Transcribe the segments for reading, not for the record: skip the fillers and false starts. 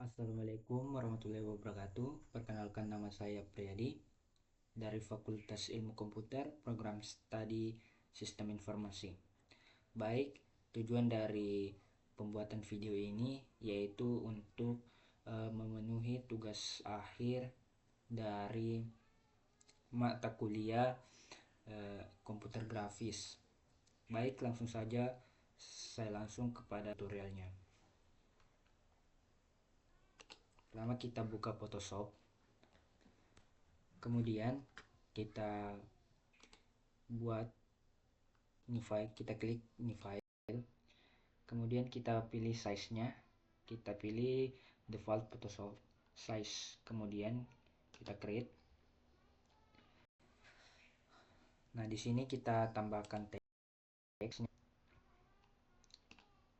Assalamualaikum warahmatullahi wabarakatuh. Perkenalkan, nama saya Priyadi dari Fakultas Ilmu Komputer, Program Studi Sistem Informasi. Baik, tujuan dari pembuatan video ini yaitu untuk memenuhi tugas akhir dari mata kuliah komputer grafis. Baik, langsung saja saya langsung kepada tutorialnya. Pertama kita buka Photoshop, kemudian kita buat new file, kita klik new file, kemudian kita pilih size nya, kita pilih default Photoshop size, kemudian kita create. Nah, di sini kita tambahkan teksnya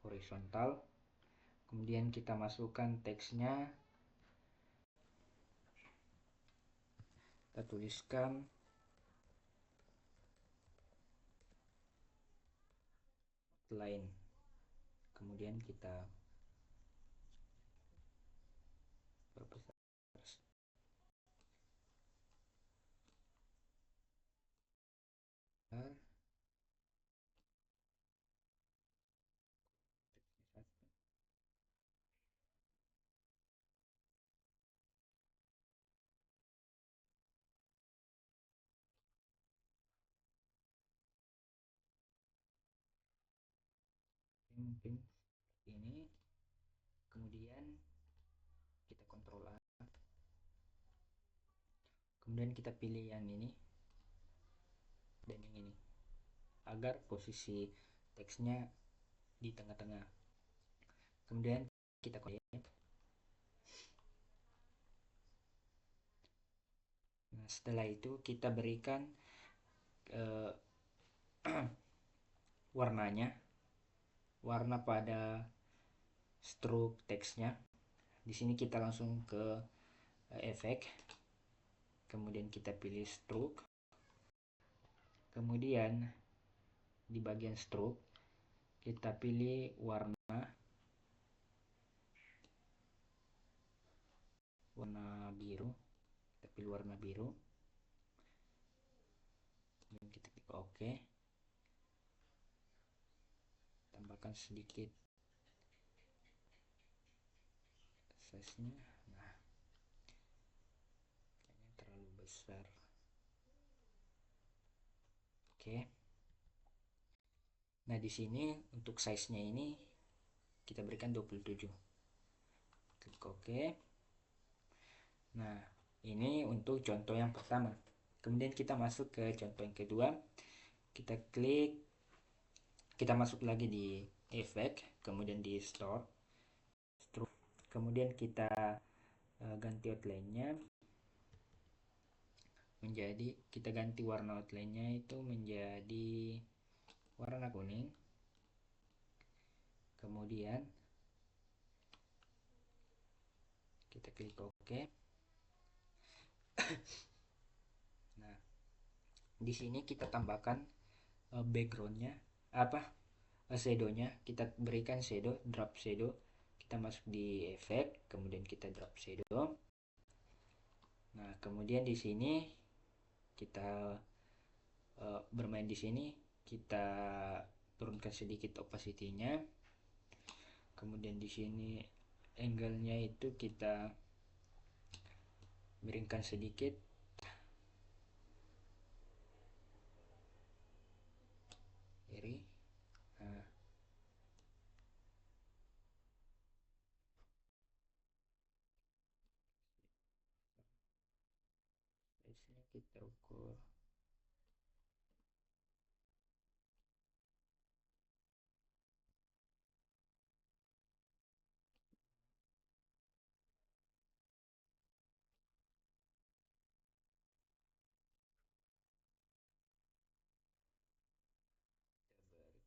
horizontal, kemudian kita masukkan teksnya, kita tuliskan outline, kemudian kita perbesar. Mungkin ini, kemudian kita kontrol A, kemudian kita pilih yang ini dan yang ini agar posisi teksnya di tengah-tengah. Kemudian kita connect. Nah, setelah itu kita berikan warna pada stroke teksnya. Di sini kita langsung ke efek, kemudian kita pilih stroke, kemudian di bagian stroke kita pilih warna biru, kita pilih warna biru, dan kita klik OK, tambahkan sedikit size nya. Nah, kayaknya terlalu besar. Oke. Nah, di sini untuk size nya ini kita berikan 27. Klik OK. Nah, ini untuk contoh yang pertama. Kemudian kita masuk ke contoh yang kedua. Kita klik, kita masuk lagi di efek, kemudian di store, kemudian kita ganti outline-nya menjadi, kita ganti warna outline-nya itu menjadi warna kuning. Kemudian kita klik OK. Nah, di sini kita tambahkan backgroundnya, shadownya. Kita berikan shadow, drop shadow. Kita masuk di efek, kemudian kita drop shadow. Nah, kemudian di sini kita bermain di sini, kita turunkan sedikit opacity-nya. Kemudian di sini angle-nya itu kita miringkan sedikit. Kiri. Nah, size-nya kita ukur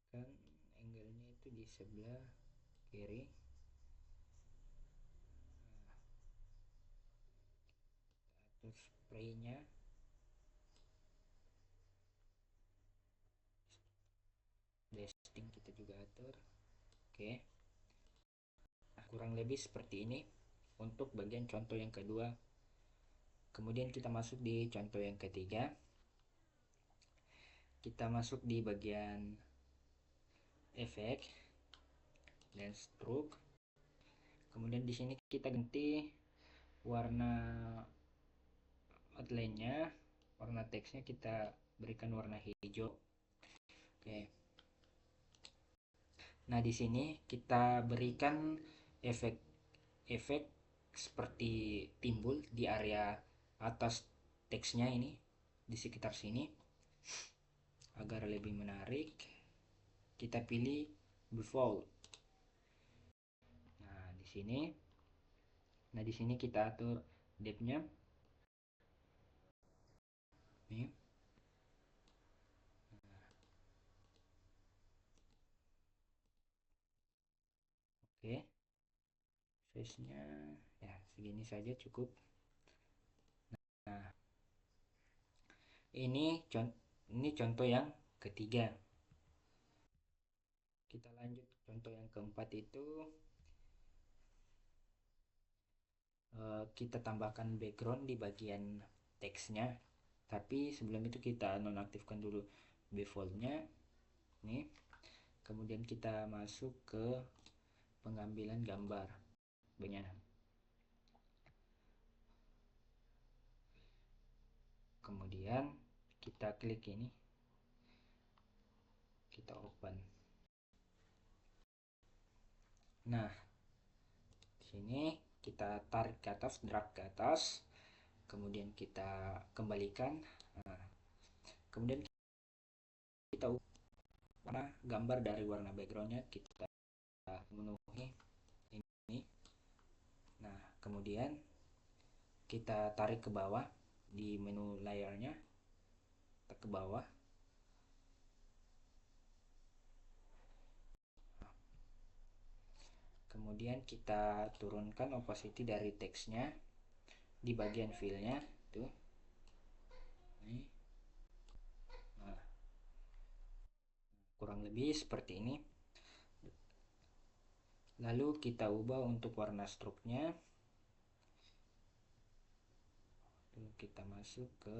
kan angle-nya itu di sebelah kiri. Nah, terus spray-nya dusting kita juga atur. Oke. Nah, kurang lebih seperti ini. untuk bagian contoh yang kedua. Kemudian kita masuk di contoh yang ketiga. Kita masuk di bagian efek dan stroke. Kemudian di sini kita ganti warna outline-nya, warna teksnya kita berikan warna hijau. Oke. Nah, di sini kita berikan efek seperti timbul di area atas teksnya ini, di sekitar sini. Agar lebih menarik, kita pilih default. Nah, di sini kita atur depth-nya. Nih. Oke. Size-nya ya segini saja cukup. Nah, ini contoh yang ketiga. Kita lanjut contoh yang keempat itu kita tambahkan background di bagian teksnya. Tapi sebelum itu kita nonaktifkan dulu default-nya. Nih. Kemudian kita masuk ke pengambilan gambar banyak. Kemudian kita klik ini, kita open. Nah, di sini kita tarik ke atas, drag ke atas, kemudian kita kembalikan. Nah, kemudian kita warna gambar dari warna backgroundnya kita memenuhi ini. Nah, kemudian kita tarik ke bawah di menu layarnya, kita ke bawah. Kemudian kita turunkan opacity dari teksnya di bagian fill-nya tuh. Nih. Nah, kurang lebih seperti ini. Lalu kita ubah untuk warna stroke-nya. Lalu kita masuk ke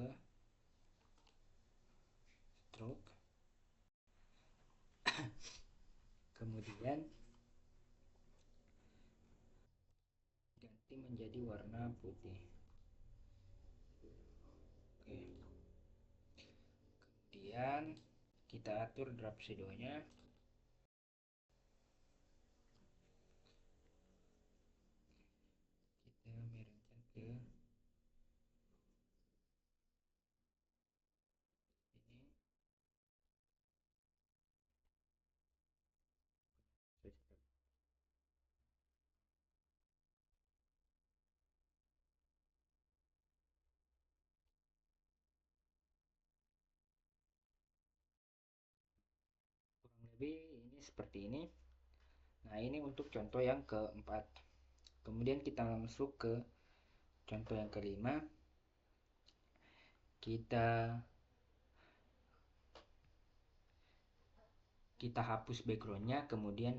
stroke. Kemudian ganti menjadi warna putih. Oke. Kemudian kita atur drop shadow-nya. Kita miringkan ke ini. Kurang lebih ini seperti ini. Nah, ini untuk contoh yang keempat. Kemudian kita masuk ke contoh yang kelima. Kita hapus backgroundnya, kemudian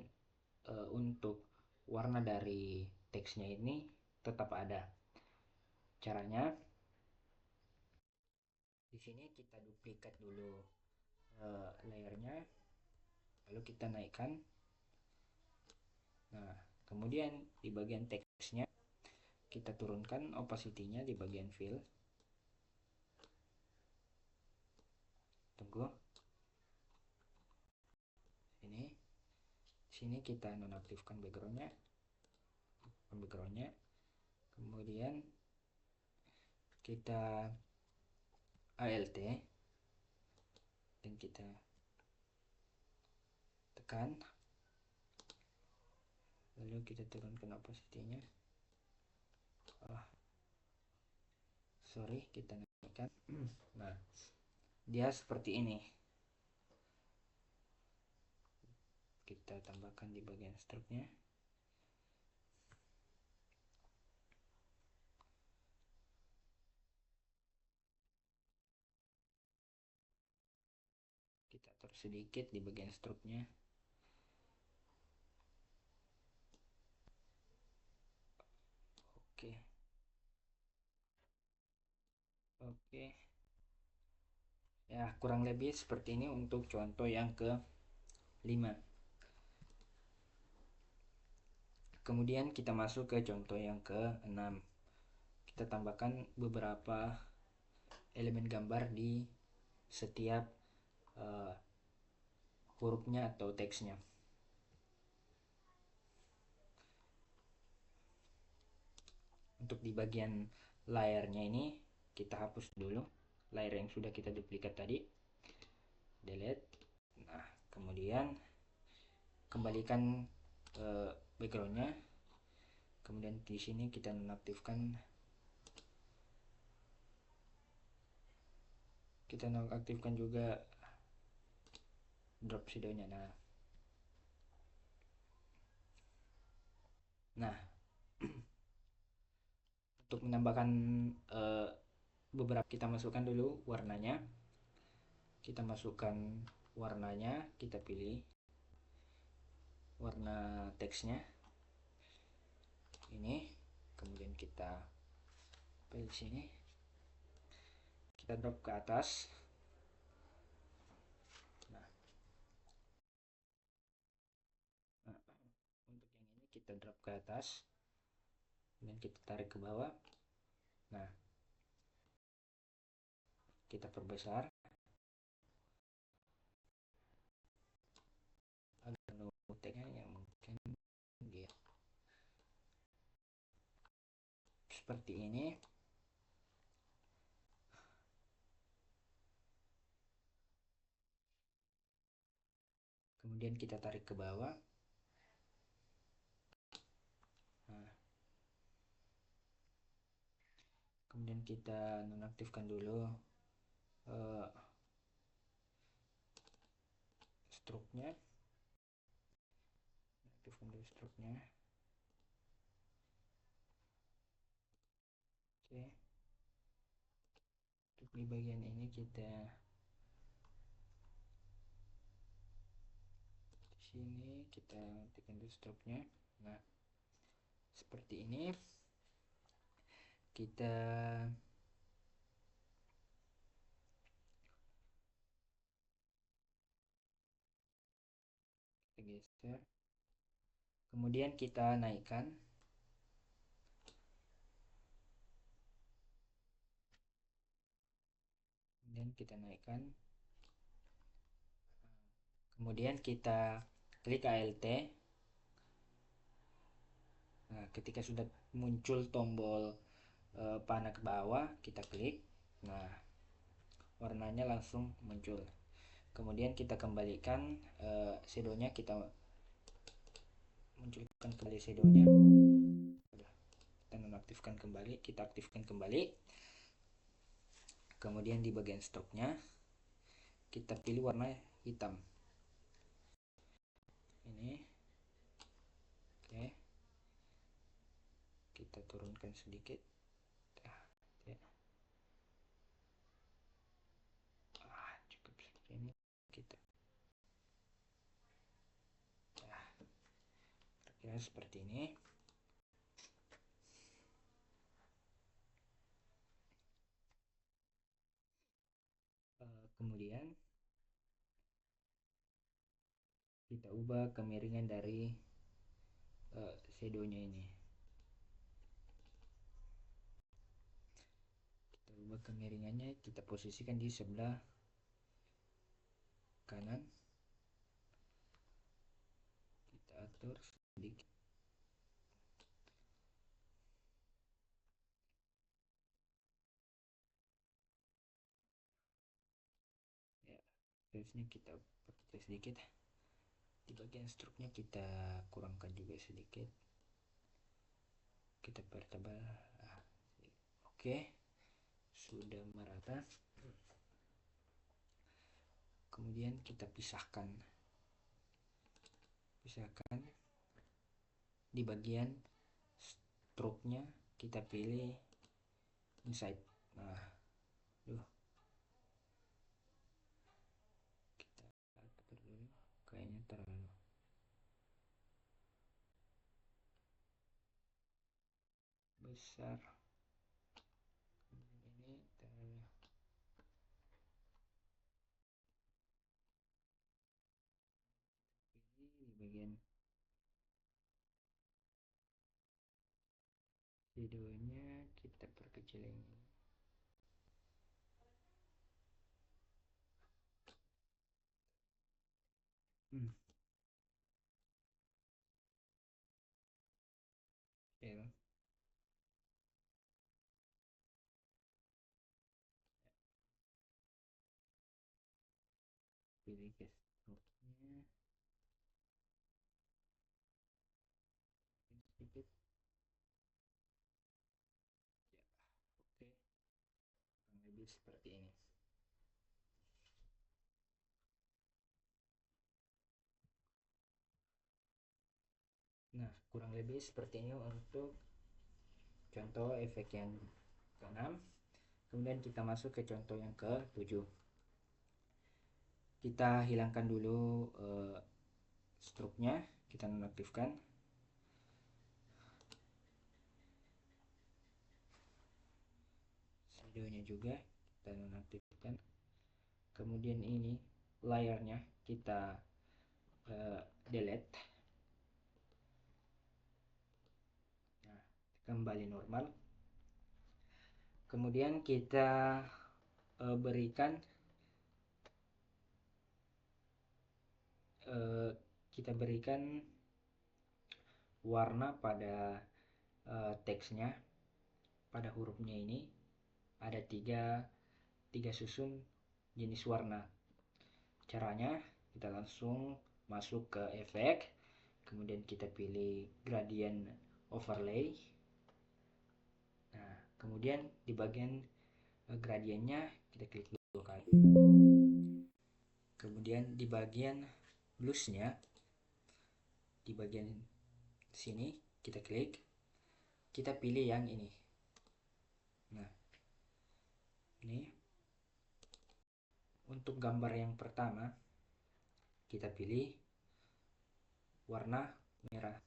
untuk warna dari teksnya ini tetap ada. Caranya di sini kita duplikat dulu layernya, lalu kita naikkan. Nah, kemudian di bagian teksnya kita turunkan opacity-nya di bagian fill. Tunggu. Sini kita nonaktifkan backgroundnya. Kemudian kita ALT dan kita tekan, lalu kita turunkan opacity-nya. Kita naikkan. Nah, dia seperti ini. Kita tambahkan di bagian stroke-nya. Kita atur sedikit di bagian stroke-nya. Oke, ya kurang lebih seperti ini untuk contoh yang ke-5. Kemudian kita masuk ke contoh yang ke-6. Kita tambahkan beberapa elemen gambar di setiap uh, hurufnya atau teksnya. Untuk di bagian layarnya ini kita hapus dulu layar yang sudah kita duplikat tadi, delete. Nah, kemudian kembalikan backgroundnya. Kemudian di sini kita nonaktifkan juga drop shadownya. Nah, untuk menambahkan beberapa, kita masukkan dulu warnanya. Kita pilih warna teksnya ini, kemudian kita pilih sini, kita drop ke atas. Nah, untuk yang ini kita drop ke atas dan kita tarik ke bawah. Nah, kita perbesar agar nuteknya yang mungkin dia seperti ini. Kemudian kita tarik ke bawah. Nah, kemudian kita nonaktifkan dulu stroke-nya. Aktifkan dulu stroke-nya. Oke. Untuk di bagian ini kita di sini kita aktifkan dulu stroke-nya. Nah, seperti ini. Kita geser. Kemudian kita naikkan. Kemudian kita klik ALT. Nah, ketika sudah muncul tombol panah ke bawah, kita klik. Nah, warnanya langsung muncul. Kemudian kita kembalikan shadownya, kita munculkan kembali shadownya. Kita nonaktifkan kembali, kita aktifkan kembali. Kemudian di bagian stroke-nya kita pilih warna hitam ini. Oke, kita turunkan sedikit. Cukup seperti ini. Kita kira seperti ini. Kemudian kita ubah kemiringan dari shadownya ini. Kita ubah kemiringannya, kita posisikan di sebelah kanan. Kita atur sedikit. Ya, harusnya kita pakai sedikit. Di bagian stroke-nya kita kurangkan juga sedikit. Kita pertebal. Oke, sudah merata. Kemudian kita pisahkan di bagian stroke-nya, kita pilih inside. Nah, kita atur dulu, kayaknya terlalu besar. Ini terlalu Videonya kita perkecil ini. Ya, pilih gesturnya sedikit. Ya, oke, kurang lebih seperti ini. Nah, kurang lebih seperti ini untuk contoh efek yang ke-6. Kemudian kita masuk ke contoh yang ke-7. Kita hilangkan dulu struknya, kita nonaktifkan. Shadownya juga kita nonaktifkan. Kemudian ini layarnya kita delete. Nah, kembali normal. Kemudian kita berikan kita berikan warna pada teksnya, pada hurufnya ini ada tiga susun jenis warna. Caranya kita langsung masuk ke efek, kemudian kita pilih gradient overlay. Nah, kemudian di bagian gradiennya kita klik 2 kali. Kemudian di bagian bluesnya, di bagian sini kita klik, kita pilih yang ini. Nah, ini untuk gambar yang pertama kita pilih warna merah.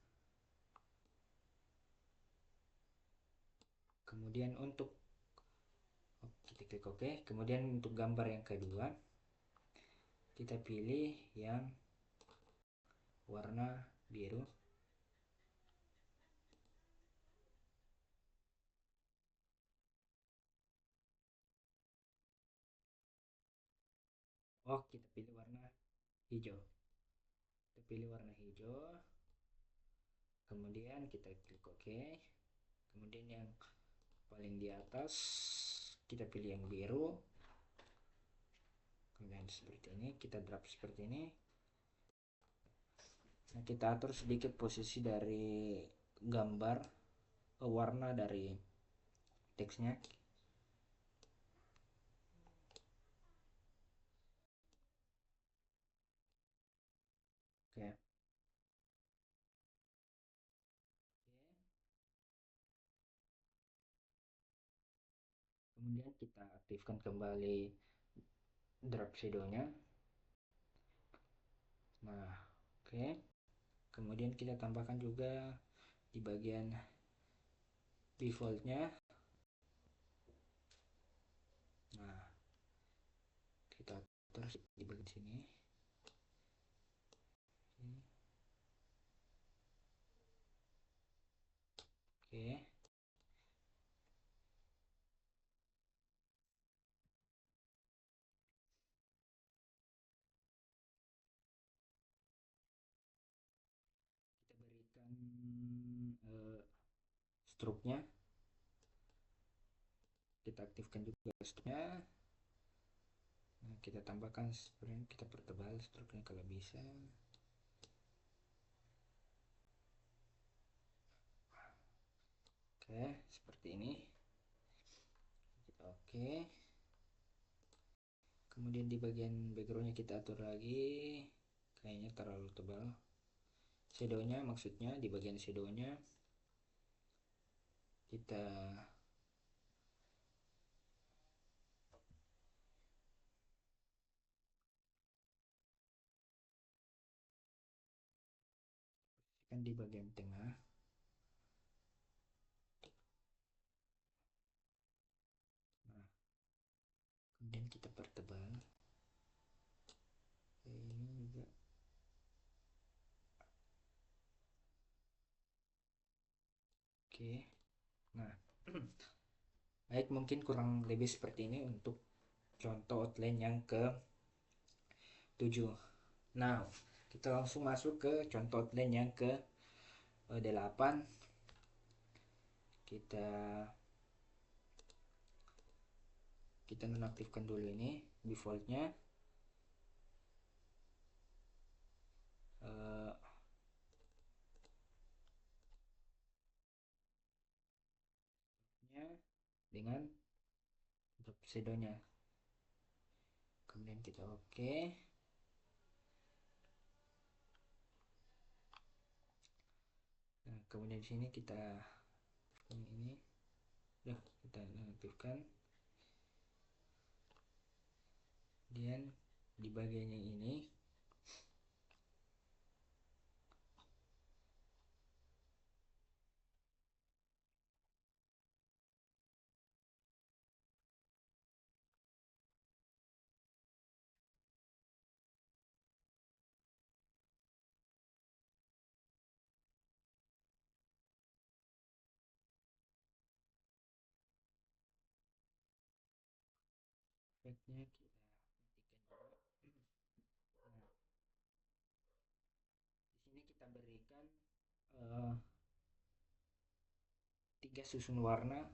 Kemudian untuk kita klik OK. Kemudian untuk gambar yang kedua kita pilih yang warna biru. Oh, kita pilih warna hijau. Kita pilih warna hijau. Kemudian kita klik OK. Kemudian yang paling di atas kita pilih yang biru. Kemudian seperti ini, kita drag seperti ini. Nah, kita atur sedikit posisi dari gambar warna dari teksnya. Oke. Kemudian kita aktifkan kembali drop shadownya. Nah, oke. Kemudian kita tambahkan juga di bagian defaultnya. Nah, kita terus di bagian sini. Oke. Kita berikan stroke-nya. Kita aktifkan juga stroke-nya. Nah, kita tambahkan sebenarnya, kita pertebal stroke-nya kalau bisa. Oke, seperti ini. Oke. Kemudian di bagian backgroundnya kita atur lagi, kayaknya terlalu tebal. Shadownya, maksudnya di bagian shadownya kita kan di bagian tengah. Nah, kemudian kita pertebal. Ini juga. Oke. Nah, baik, mungkin kurang lebih seperti ini untuk contoh outline yang ke-7. Nah, kita langsung masuk ke contoh outline yang ke-8. Kita nonaktifkan dulu ini defaultnya. Dengan pseudonya, kemudian kita oke. Nah, kemudian di sini kita ini udah kita nonaktifkan. Kemudian di bagian yang ini efeknya kita matikan juga. Nah, di sini kita berikan 3 susun warna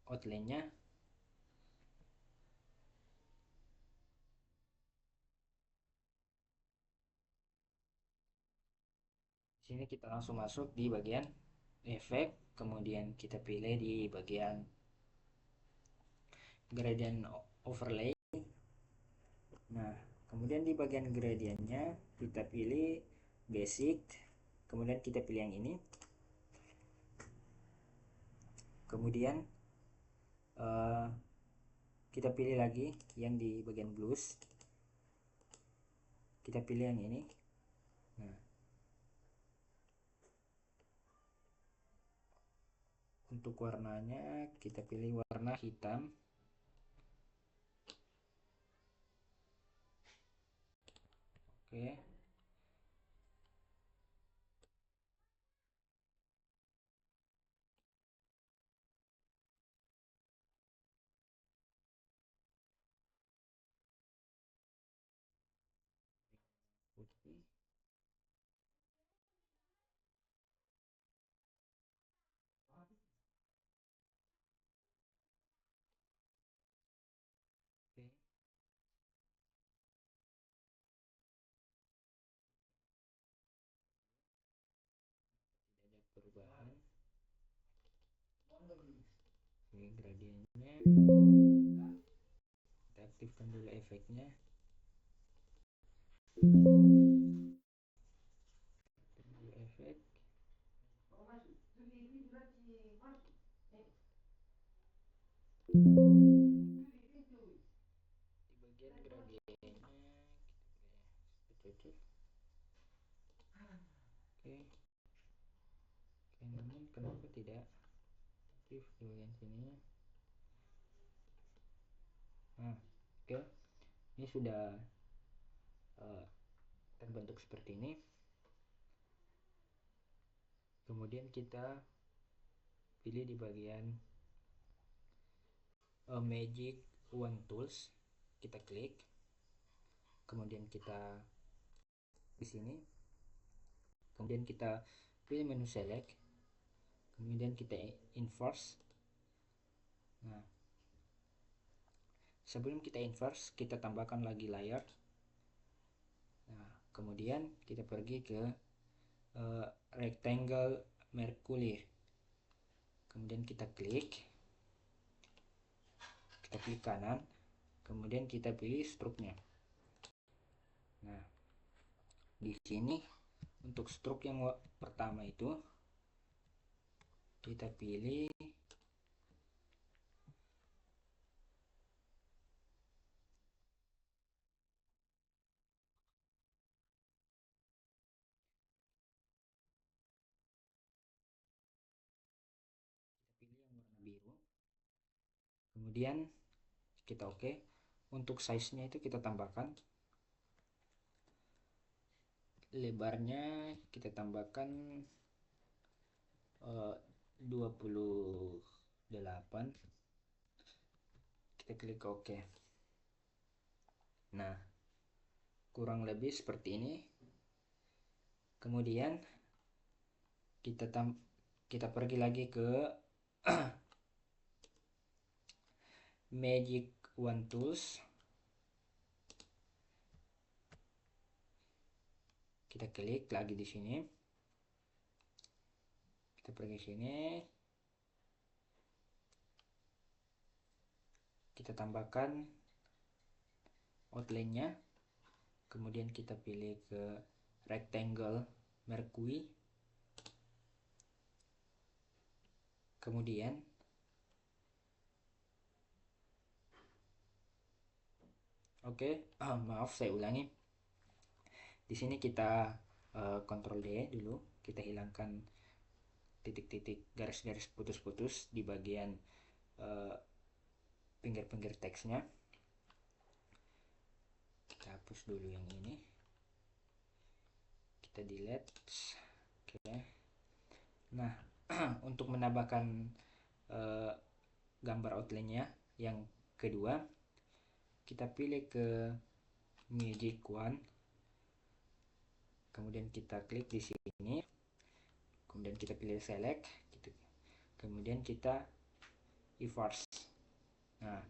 outline-nya. Di sini kita langsung masuk di bagian efek, kemudian kita pilih di bagian gradient overlay. Nah, kemudian di bagian gradientnya kita pilih basic, kemudian kita pilih yang ini. Kemudian kita pilih lagi yang di bagian blues, kita pilih yang ini. Nah, untuk warnanya kita pilih warna hitam. Oke. Putih. Oke. Tidak ada perubahan. Oke, gradiennya kita aktifkan dulu efeknya. Efek. Di bagian gradiennya kita cocok. Oke. Oke, namun kenapa tidak aktif di bagian sini? Nah, oke. Ini sudah terbentuk seperti ini. Kemudian kita pilih di bagian Magic Wand Tools, kita klik, kemudian kita di sini, kemudian kita pilih menu select, kemudian kita inverse. Nah, sebelum kita inverse, kita tambahkan lagi layar. Nah, kemudian kita pergi ke rectangle Mercury, kemudian kita klik kanan, kemudian kita pilih stroke-nya. Nah, di sini untuk stroke yang pertama itu kita pilih yang warna biru. Kemudian kita oke. Untuk size-nya itu kita tambahkan, lebarnya kita tambahkan 28. Kita klik OK. Nah, kurang lebih seperti ini. Kemudian kita pergi lagi ke Magic Wand Tools. Kita klik lagi di sini. Kita pergi sini. Kita tambahkan outline-nya. Kemudian kita pilih ke rectangle Mercury. Kemudian maaf, saya ulangi. Di sini kita Ctrl D dulu, kita hilangkan titik-titik, garis-garis putus-putus di bagian pinggir-pinggir teksnya. Kita hapus dulu yang ini, kita delete. Oke. Nah, untuk menambahkan gambar outline-nya yang kedua, kita pilih ke Magic Wand, kemudian kita klik di sini, kemudian kita pilih select, kemudian kita erase. Nah,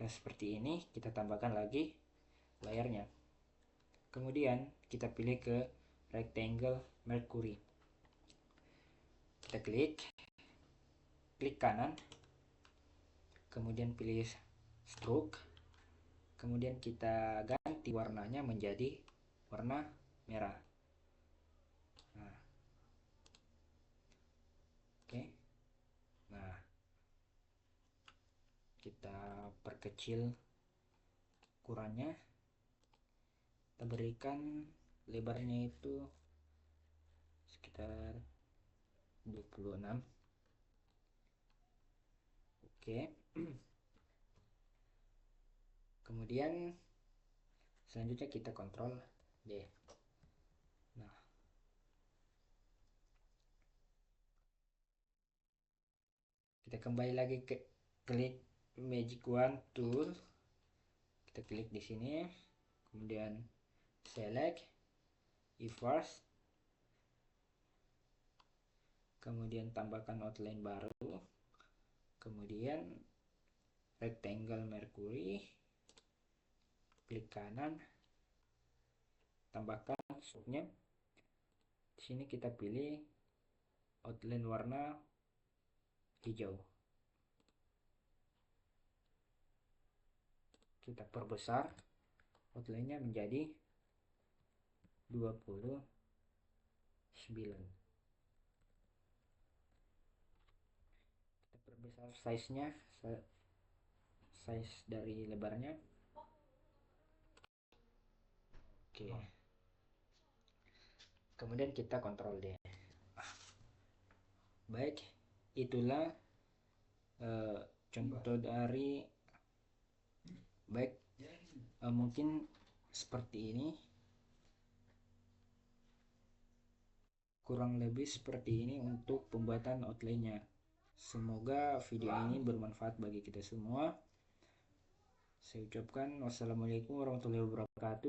dan seperti ini kita tambahkan lagi layarnya. Kemudian kita pilih ke rectangle Mercury. Kita klik kanan, kemudian pilih stroke, kemudian kita ganti warnanya menjadi warna merah. Nah, oke. Nah, kita perkecil ukurannya, kita berikan lebarnya itu sekitar 26. Oke. Kemudian selanjutnya kita Ctrl D. Nah, kita kembali lagi ke klik Magic Wand Tool. Kita klik di sini, kemudian select, erase, kemudian tambahkan outline baru, kemudian rectangle Mercury, klik kanan, tambahkan stroke-nya. Di sini kita pilih outline warna hijau. Kita perbesar outline-nya menjadi 29. Kita perbesar size-nya, size dari lebarnya. Oke. Kemudian kita Ctrl D. Baik, itulah contoh dari mungkin seperti ini, kurang lebih seperti ini untuk pembuatan outline-nya. Semoga video ini bermanfaat bagi kita semua. Saya ucapkan wassalamualaikum warahmatullahi wabarakatuh.